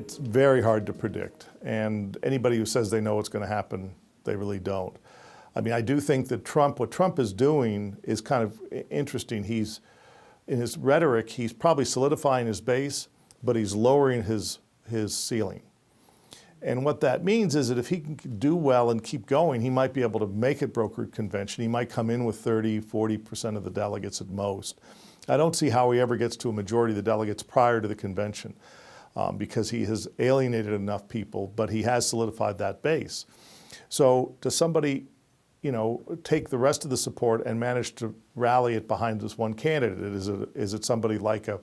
it's very hard to predict. And anybody who says they know what's going to happen, they really don't. I mean, I do think that what Trump is doing is kind of interesting. In his rhetoric, he's probably solidifying his base, but he's lowering his ceiling. And what that means is that if he can do well and keep going, he might be able to make it brokered convention. He might come in with 30, 40% of the delegates at most. I don't see how he ever gets to a majority of the delegates prior to the convention because he has alienated enough people, but he has solidified that base. So does somebody, take the rest of the support and manage to rally it behind this one candidate? Is it somebody like a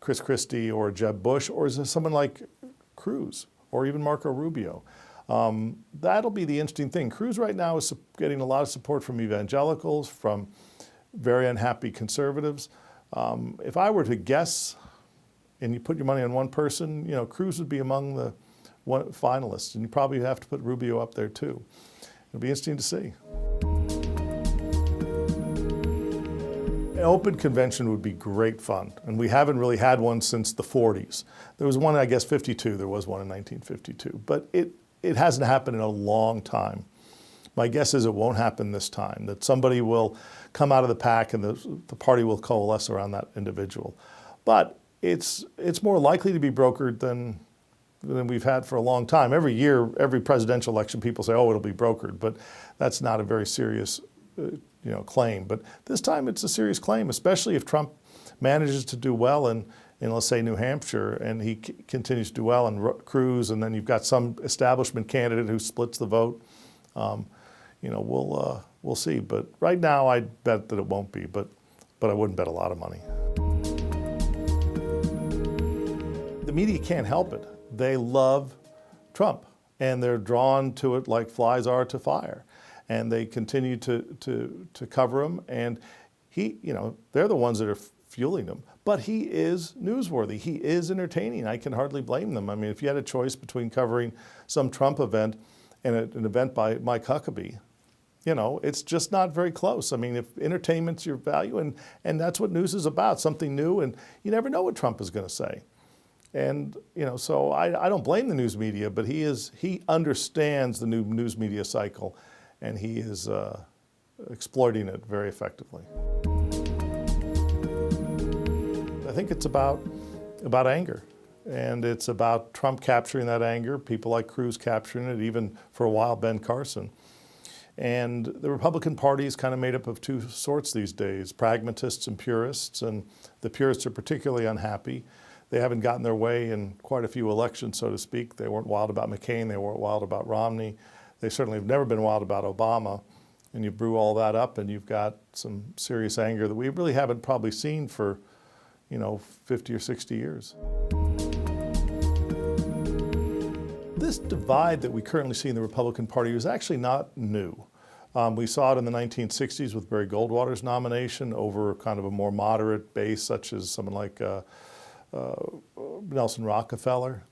Chris Christie or Jeb Bush, or is it someone like Cruz or even Marco Rubio? That'll be the interesting thing. Cruz right now is getting a lot of support from evangelicals, from very unhappy conservatives. If I were to guess, and you put your money on one person, Cruz would be among the finalists, and you probably have to put Rubio up there too. It'll be interesting to see. An open convention would be great fun, and we haven't really had one since the 40s. There was one, I guess, 52. There was one in 1952, but it hasn't happened in a long time. My guess is it won't happen this time, that somebody will come out of the pack and the party will coalesce around that individual. But it's more likely to be brokered than we've had for a long time. Every year, every presidential election, people say, oh, it'll be brokered, but that's not a very serious claim. But this time it's a serious claim, especially if Trump manages to do well in let's say, New Hampshire, and he continues to do well in Cruz, and then you've got some establishment candidate who splits the vote. We'll see. But right now, I'd bet that it won't be, but I wouldn't bet a lot of money. The media can't help it. They love Trump, and they're drawn to it like flies are to fire. And they continue to cover him, and they're the ones that are fueling him. But he is newsworthy. He is entertaining. I can hardly blame them. I mean, if you had a choice between covering some Trump event and an event by Mike Huckabee, it's just not very close. I mean, if entertainment's your value, and that's what news is about, something new, and you never know what Trump is going to say. And, so I don't blame the news media, but he understands the new news media cycle, and he is exploiting it very effectively. I think it's about anger, and it's about Trump capturing that anger, people like Cruz capturing it, even for a while Ben Carson. And the Republican Party is kind of made up of two sorts these days, pragmatists and purists, and the purists are particularly unhappy. They haven't gotten their way in quite a few elections, so to speak. They weren't wild about McCain, they weren't wild about Romney. They certainly have never been wild about Obama. And you brew all that up and you've got some serious anger that we really haven't probably seen for 50 or 60 years. This divide that we currently see in the Republican Party is actually not new. We saw it in the 1960s with Barry Goldwater's nomination over kind of a more moderate base, such as someone like Nelson Rockefeller.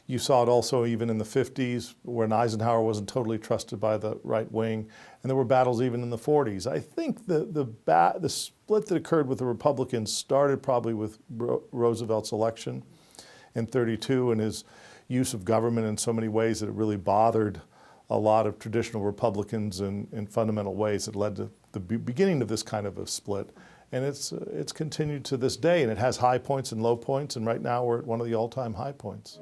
You saw it also even in the 50s when Eisenhower wasn't totally trusted by the right wing, and there were battles even in the 40s. I think the split that occurred with the Republicans started probably with Roosevelt's election in '32 and his use of government in so many ways that it really bothered a lot of traditional Republicans in fundamental ways that led to the beginning of this kind of a split. And it's continued to this day, and it has high points and low points, and right now we're at one of the all-time high points.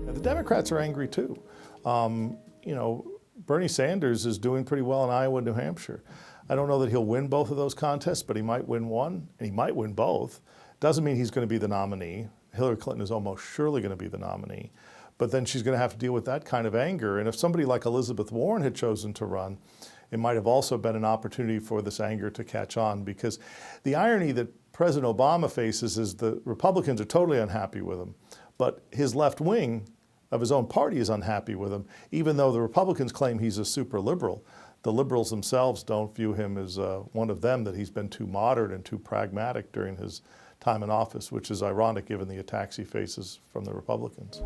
And the Democrats are angry too. Bernie Sanders is doing pretty well in Iowa and New Hampshire. I don't know that he'll win both of those contests, but he might win one, and he might win both. Doesn't mean he's going to be the nominee. Hillary Clinton is almost surely going to be the nominee. But then she's going to have to deal with that kind of anger. And if somebody like Elizabeth Warren had chosen to run, it might have also been an opportunity for this anger to catch on, because the irony that President Obama faces is the Republicans are totally unhappy with him, but his left wing of his own party is unhappy with him, even though the Republicans claim he's a super liberal. The liberals themselves don't view him as one of them, that he's been too moderate and too pragmatic during his time in office, which is ironic given the attacks he faces from the Republicans.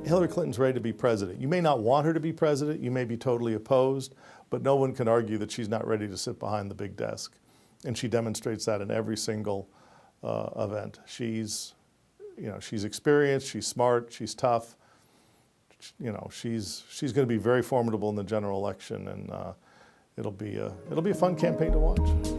Hillary Clinton's ready to be president. You may not want her to be president, you may be totally opposed, but no one can argue that she's not ready to sit behind the big desk. and she demonstrates that in every single event. She's experienced, she's smart, she's tough. She's going to be very formidable in the general election, and it'll be a fun campaign to watch.